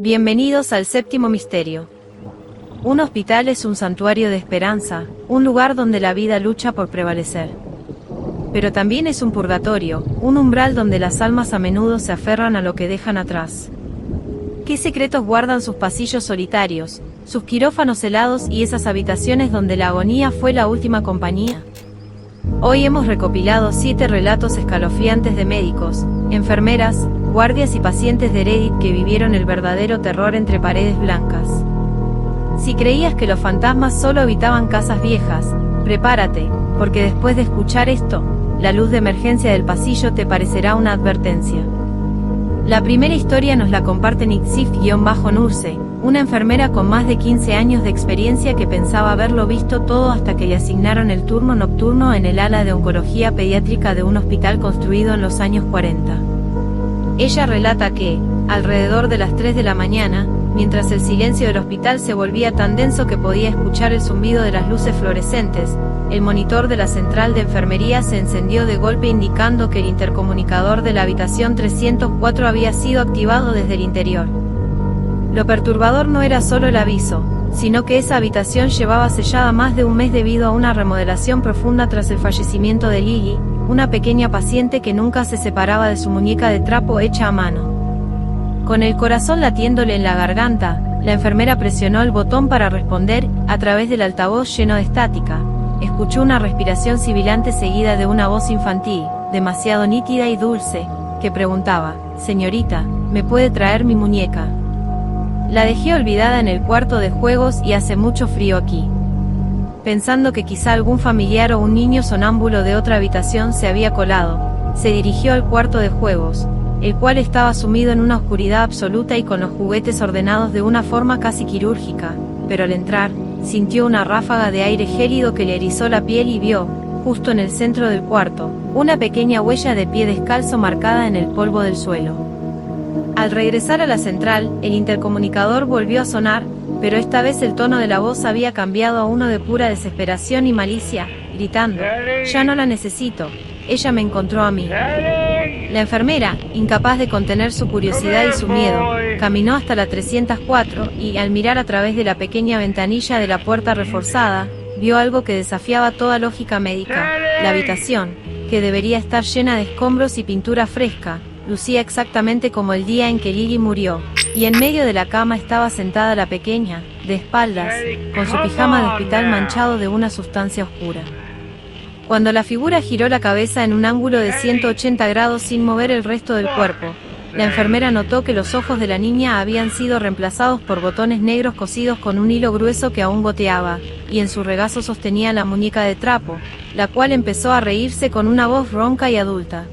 Bienvenidos al séptimo misterio. Un hospital es un santuario de esperanza, un lugar donde la vida lucha por prevalecer. Pero también es un purgatorio, un umbral donde las almas a menudo se aferran a lo que dejan atrás. ¿Qué secretos guardan sus pasillos solitarios, sus quirófanos helados y esas habitaciones donde la agonía fue la última compañía? Hoy hemos recopilado 7 relatos escalofriantes de médicos, enfermeras, guardias y pacientes de Reddit que vivieron el verdadero terror entre paredes blancas. Si creías que los fantasmas solo habitaban casas viejas, prepárate, porque después de escuchar esto, la luz de emergencia del pasillo te parecerá una advertencia. La primera historia nos la comparte Nixif-Nurse, una enfermera con más de 15 años de experiencia que pensaba haberlo visto todo hasta que le asignaron el turno nocturno en el ala de oncología pediátrica de un hospital construido en los años 40. Ella relata que, alrededor de las 3 de la mañana, mientras el silencio del hospital se volvía tan denso que podía escuchar el zumbido de las luces fluorescentes, el monitor de la central de enfermería se encendió de golpe indicando que el intercomunicador de la habitación 304 había sido activado desde el interior. Lo perturbador no era solo el aviso, sino que esa habitación llevaba sellada más de un mes debido a una remodelación profunda tras el fallecimiento de Lily, una pequeña paciente que nunca se separaba de su muñeca de trapo hecha a mano. Con el corazón latiéndole en la garganta, la enfermera presionó el botón para responder, a través del altavoz lleno de estática. Escuchó una respiración sibilante seguida de una voz infantil, demasiado nítida y dulce, que preguntaba: «Señorita, ¿me puede traer mi muñeca?». La dejé olvidada en el cuarto de juegos y hace mucho frío aquí. Pensando que quizá algún familiar o un niño sonámbulo de otra habitación se había colado, se dirigió al cuarto de juegos, el cual estaba sumido en una oscuridad absoluta y con los juguetes ordenados de una forma casi quirúrgica, pero al entrar, sintió una ráfaga de aire gélido que le erizó la piel y vio, justo en el centro del cuarto, una pequeña huella de pie descalzo marcada en el polvo del suelo. Al regresar a la central, el intercomunicador volvió a sonar, pero esta vez el tono de la voz había cambiado a uno de pura desesperación y malicia, gritando: «Ya no la necesito, ella me encontró a mí». La enfermera, incapaz de contener su curiosidad y su miedo, caminó hasta la 304 y, al mirar a través de la pequeña ventanilla de la puerta reforzada, vio algo que desafiaba toda lógica médica. La habitación, que debería estar llena de escombros y pintura fresca, lucía exactamente como el día en que Lily murió, y en medio de la cama estaba sentada la pequeña, de espaldas, con su pijama de hospital manchado de una sustancia oscura. Cuando la figura giró la cabeza en un ángulo de 180 grados sin mover el resto del cuerpo, la enfermera notó que los ojos de la niña habían sido reemplazados por botones negros cosidos con un hilo grueso que aún goteaba, y en su regazo sostenía la muñeca de trapo, la cual empezó a reírse con una voz ronca y adulta.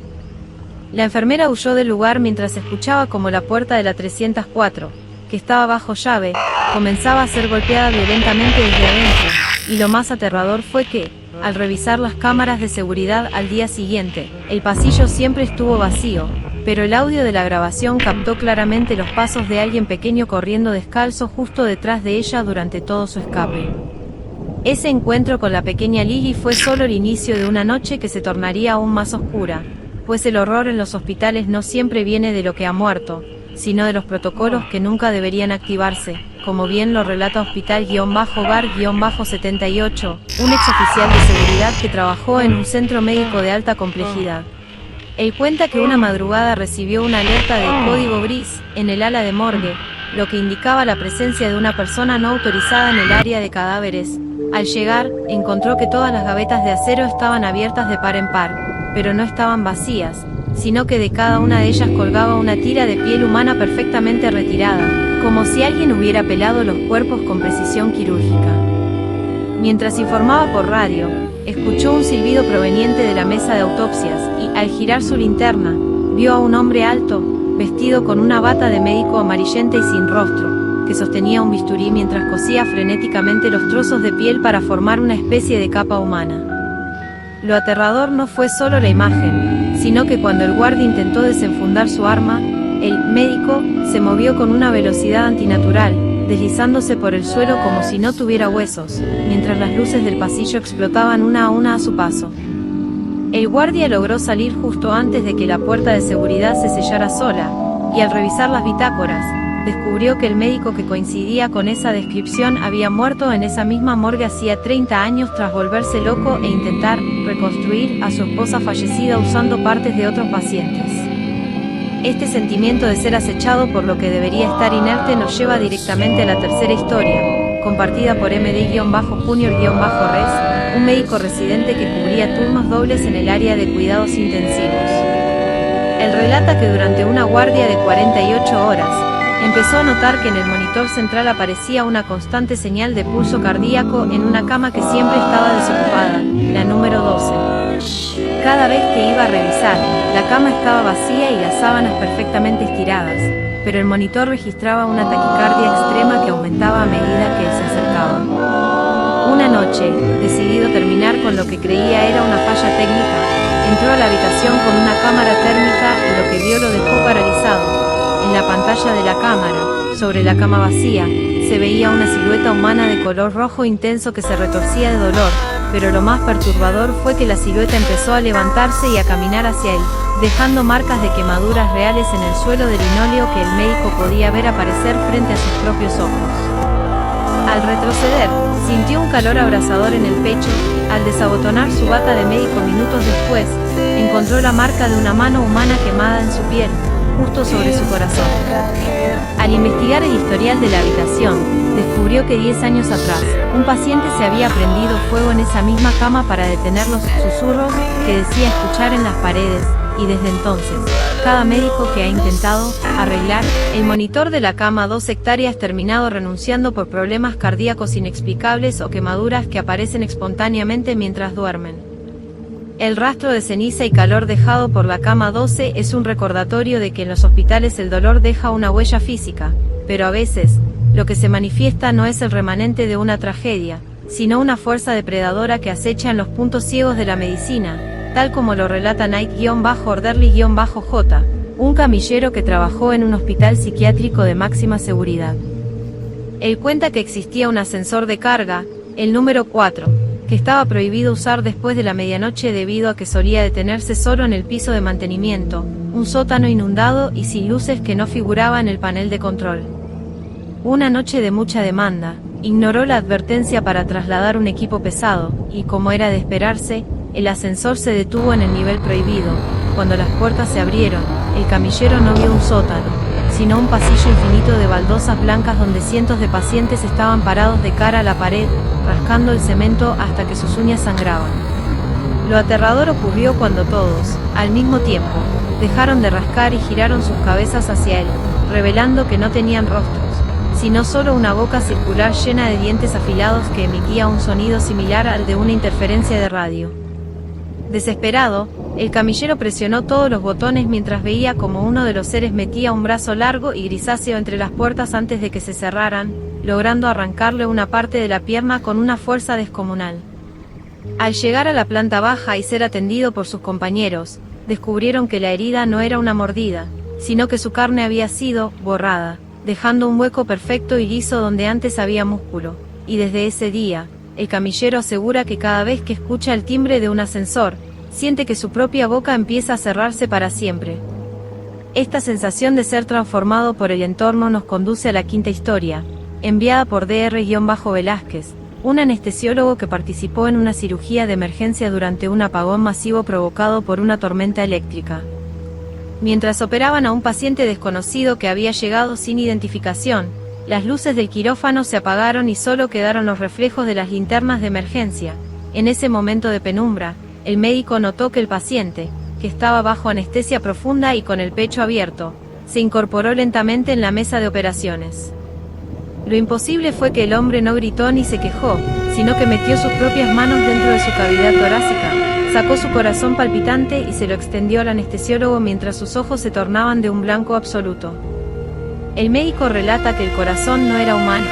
La enfermera huyó del lugar mientras escuchaba como la puerta de la 304, que estaba bajo llave, comenzaba a ser golpeada violentamente desde adentro, y lo más aterrador fue que, al revisar las cámaras de seguridad al día siguiente, el pasillo siempre estuvo vacío, pero el audio de la grabación captó claramente los pasos de alguien pequeño corriendo descalzo justo detrás de ella durante todo su escape. Ese encuentro con la pequeña Lily fue solo el inicio de una noche que se tornaría aún más oscura, pues el horror en los hospitales no siempre viene de lo que ha muerto, sino de los protocolos que nunca deberían activarse, como bien lo relata Hospital-Bar-78, un exoficial de seguridad que trabajó en un centro médico de alta complejidad. Él cuenta que una madrugada recibió una alerta de código gris en el ala de morgue, lo que indicaba la presencia de una persona no autorizada en el área de cadáveres. Al llegar, encontró que todas las gavetas de acero estaban abiertas de par en par, pero no estaban vacías, sino que de cada una de ellas colgaba una tira de piel humana perfectamente retirada, como si alguien hubiera pelado los cuerpos con precisión quirúrgica. Mientras informaba por radio, escuchó un silbido proveniente de la mesa de autopsias y, al girar su linterna, vio a un hombre alto, vestido con una bata de médico amarillenta y sin rostro, que sostenía un bisturí mientras cosía frenéticamente los trozos de piel para formar una especie de capa humana. Lo aterrador no fue solo la imagen, sino que cuando el guardia intentó desenfundar su arma, el médico se movió con una velocidad antinatural, deslizándose por el suelo como si no tuviera huesos, mientras las luces del pasillo explotaban una a su paso. El guardia logró salir justo antes de que la puerta de seguridad se sellara sola, y al revisar las bitácoras, descubrió que el médico que coincidía con esa descripción había muerto en esa misma morgue hacía 30 años tras volverse loco e intentar reconstruir a su esposa fallecida usando partes de otros pacientes. Este sentimiento de ser acechado por lo que debería estar inerte nos lleva directamente a la tercera historia, compartida por MD-Junior-Res, un médico residente que cubría turnos dobles en el área de cuidados intensivos. Él relata que durante una guardia de 48 horas, empezó a notar que en el monitor central aparecía una constante señal de pulso cardíaco en una cama que siempre estaba desocupada, la número 12. Cada vez que iba a revisar, la cama estaba vacía y las sábanas perfectamente estiradas, pero el monitor registraba una taquicardia extrema que aumentaba a medida que él se acercaba. Una noche, decidido terminar con lo que creía era una falla técnica, entró a la habitación con una cámara térmica y lo que vio lo dejó paralizado. En la pantalla de la cámara, sobre la cama vacía, se veía una silueta humana de color rojo intenso que se retorcía de dolor, pero lo más perturbador fue que la silueta empezó a levantarse y a caminar hacia él, dejando marcas de quemaduras reales en el suelo de linóleo que el médico podía ver aparecer frente a sus propios ojos. Al retroceder, sintió un calor abrasador en el pecho. Al desabotonar su bata de médico minutos después, encontró la marca de una mano humana quemada en su piel, justo sobre su corazón. Al investigar el historial de la habitación, descubrió que 10 años atrás, un paciente se había prendido fuego en esa misma cama para detener los susurros que decía escuchar en las paredes, y desde entonces, cada médico que ha intentado arreglar el monitor de la cama 2 hectáreas terminado renunciando por problemas cardíacos inexplicables o quemaduras que aparecen espontáneamente mientras duermen. El rastro de ceniza y calor dejado por la cama 12 es un recordatorio de que en los hospitales el dolor deja una huella física, pero a veces, lo que se manifiesta no es el remanente de una tragedia, sino una fuerza depredadora que acecha en los puntos ciegos de la medicina, tal como lo relata Knight-Orderly-J, un camillero que trabajó en un hospital psiquiátrico de máxima seguridad. Él cuenta que existía un ascensor de carga, el número 4, que estaba prohibido usar después de la medianoche debido a que solía detenerse solo en el piso de mantenimiento, un sótano inundado y sin luces que no figuraba en el panel de control. Una noche de mucha demanda, ignoró la advertencia para trasladar un equipo pesado, y como era de esperarse, el ascensor se detuvo en el nivel prohibido. Cuando las puertas se abrieron, el camillero no vio un sótano, sino un pasillo infinito de baldosas blancas donde cientos de pacientes estaban parados de cara a la pared, rascando el cemento hasta que sus uñas sangraban. Lo aterrador ocurrió cuando todos, al mismo tiempo, dejaron de rascar y giraron sus cabezas hacia él, revelando que no tenían rostros, sino solo una boca circular llena de dientes afilados que emitía un sonido similar al de una interferencia de radio. Desesperado, el camillero presionó todos los botones mientras veía como uno de los seres metía un brazo largo y grisáceo entre las puertas antes de que se cerraran, logrando arrancarle una parte de la pierna con una fuerza descomunal. Al llegar a la planta baja y ser atendido por sus compañeros, descubrieron que la herida no era una mordida, sino que su carne había sido borrada, dejando un hueco perfecto y liso donde antes había músculo, y desde ese día, el camillero asegura que cada vez que escucha el timbre de un ascensor, siente que su propia boca empieza a cerrarse para siempre. Esta sensación de ser transformado por el entorno nos conduce a la quinta historia, enviada por Dr.-Velázquez, un anestesiólogo que participó en una cirugía de emergencia durante un apagón masivo provocado por una tormenta eléctrica. Mientras operaban a un paciente desconocido que había llegado sin identificación, las luces del quirófano se apagaron y solo quedaron los reflejos de las linternas de emergencia. En ese momento de penumbra, el médico notó que el paciente, que estaba bajo anestesia profunda y con el pecho abierto, se incorporó lentamente en la mesa de operaciones. Lo imposible fue que el hombre no gritó ni se quejó, sino que metió sus propias manos dentro de su cavidad torácica, sacó su corazón palpitante y se lo extendió al anestesiólogo mientras sus ojos se tornaban de un blanco absoluto. El médico relata que el corazón no era humano,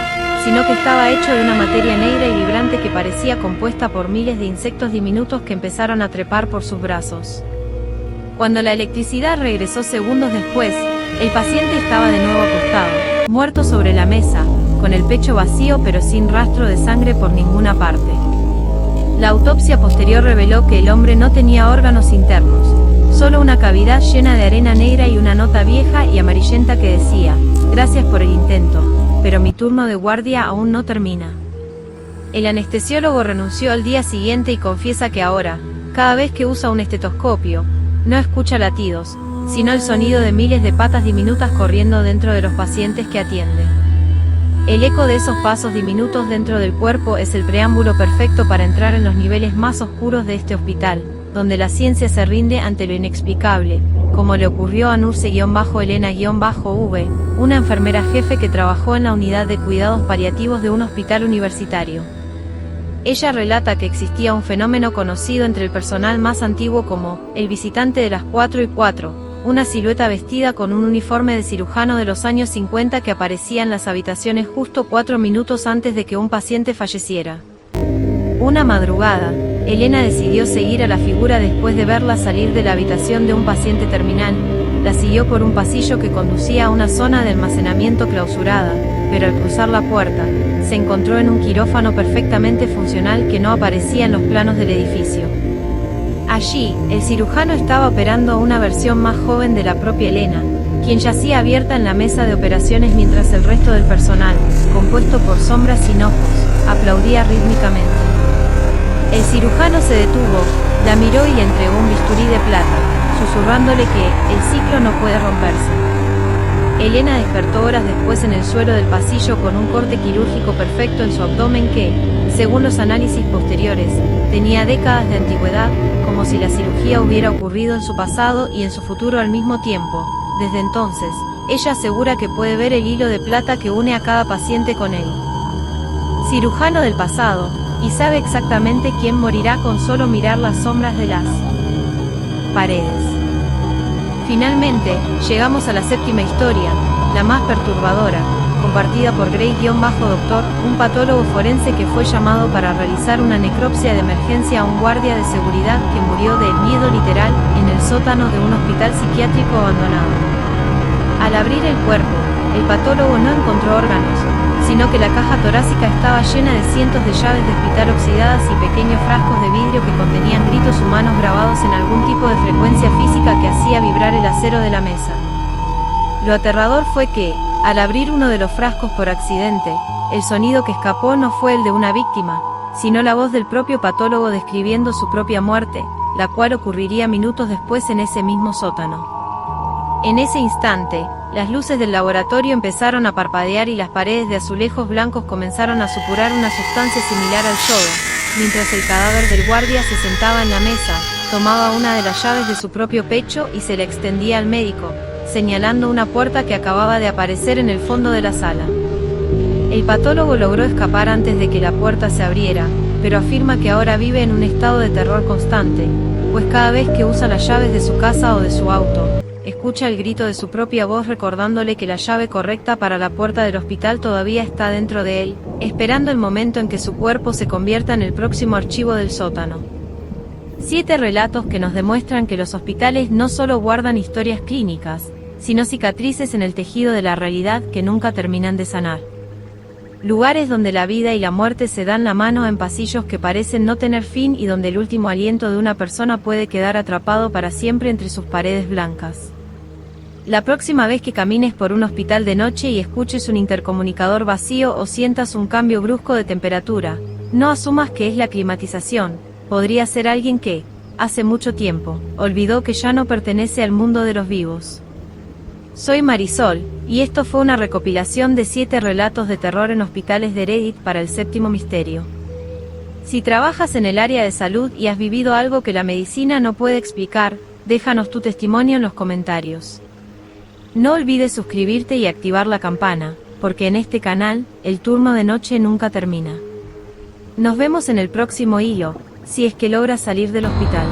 sino que estaba hecho de una materia negra y vibrante que parecía compuesta por miles de insectos diminutos que empezaron a trepar por sus brazos. Cuando la electricidad regresó segundos después, el paciente estaba de nuevo acostado, muerto sobre la mesa, con el pecho vacío pero sin rastro de sangre por ninguna parte. La autopsia posterior reveló que el hombre no tenía órganos internos, Solo una cavidad llena de arena negra y una nota vieja y amarillenta que decía: gracias por el intento, pero mi turno de guardia aún no termina. El anestesiólogo renunció al día siguiente y confiesa que ahora, cada vez que usa un estetoscopio, no escucha latidos, sino el sonido de miles de patas diminutas corriendo dentro de los pacientes que atiende. El eco de esos pasos diminutos dentro del cuerpo es el preámbulo perfecto para entrar en los niveles más oscuros de este hospital, donde la ciencia se rinde ante lo inexplicable, como le ocurrió a Nurse-Elena-V, una enfermera jefe que trabajó en la unidad de cuidados paliativos de un hospital universitario. Ella relata que existía un fenómeno conocido entre el personal más antiguo como el visitante de las 4:04, una silueta vestida con un uniforme de cirujano de los años 50 que aparecía en las habitaciones justo 4 minutos antes de que un paciente falleciera. Una madrugada, Elena decidió seguir a la figura después de verla salir de la habitación de un paciente terminal. La siguió por un pasillo que conducía a una zona de almacenamiento clausurada, pero al cruzar la puerta, se encontró en un quirófano perfectamente funcional que no aparecía en los planos del edificio. Allí, el cirujano estaba operando a una versión más joven de la propia Elena, quien yacía abierta en la mesa de operaciones mientras el resto del personal, compuesto por sombras sin ojos, aplaudía rítmicamente. El cirujano se detuvo, la miró y le entregó un bisturí de plata, susurrándole que el ciclo no puede romperse. Elena despertó horas después en el suelo del pasillo con un corte quirúrgico perfecto en su abdomen que, según los análisis posteriores, tenía décadas de antigüedad, como si la cirugía hubiera ocurrido en su pasado y en su futuro al mismo tiempo. Desde entonces, ella asegura que puede ver el hilo de plata que une a cada paciente con él. Cirujano del pasado, y sabe exactamente quién morirá con solo mirar las sombras de las paredes. Finalmente, llegamos a la séptima historia, la más perturbadora, compartida por Grey-Doctor, un patólogo forense que fue llamado para realizar una necropsia de emergencia a un guardia de seguridad que murió de miedo literal en el sótano de un hospital psiquiátrico abandonado. Al abrir el cuerpo, el patólogo no encontró órganos, sino que la caja torácica estaba llena de cientos de llaves de hospital oxidadas y pequeños frascos de vidrio que contenían gritos humanos grabados en algún tipo de frecuencia física que hacía vibrar el acero de la mesa. Lo aterrador fue que, al abrir uno de los frascos por accidente, el sonido que escapó no fue el de una víctima, sino la voz del propio patólogo describiendo su propia muerte, la cual ocurriría minutos después en ese mismo sótano. En ese instante, las luces del laboratorio empezaron a parpadear y las paredes de azulejos blancos comenzaron a supurar una sustancia similar al yodo, mientras el cadáver del guardia se sentaba en la mesa, tomaba una de las llaves de su propio pecho y se la extendía al médico, señalando una puerta que acababa de aparecer en el fondo de la sala. El patólogo logró escapar antes de que la puerta se abriera, pero afirma que ahora vive en un estado de terror constante, pues cada vez que usa las llaves de su casa o de su auto, escucha el grito de su propia voz recordándole que la llave correcta para la puerta del hospital todavía está dentro de él, esperando el momento en que su cuerpo se convierta en el próximo archivo del sótano. 7 relatos que nos demuestran que los hospitales no solo guardan historias clínicas, sino cicatrices en el tejido de la realidad que nunca terminan de sanar. Lugares donde la vida y la muerte se dan la mano en pasillos que parecen no tener fin y donde el último aliento de una persona puede quedar atrapado para siempre entre sus paredes blancas. La próxima vez que camines por un hospital de noche y escuches un intercomunicador vacío o sientas un cambio brusco de temperatura, no asumas que es la climatización, podría ser alguien que, hace mucho tiempo, olvidó que ya no pertenece al mundo de los vivos. Soy Marisol, y esto fue una recopilación de 7 relatos de terror en hospitales de Reddit para el séptimo misterio. Si trabajas en el área de salud y has vivido algo que la medicina no puede explicar, déjanos tu testimonio en los comentarios. No olvides suscribirte y activar la campana, porque en este canal, el turno de noche nunca termina. Nos vemos en el próximo hilo, si es que logras salir del hospital.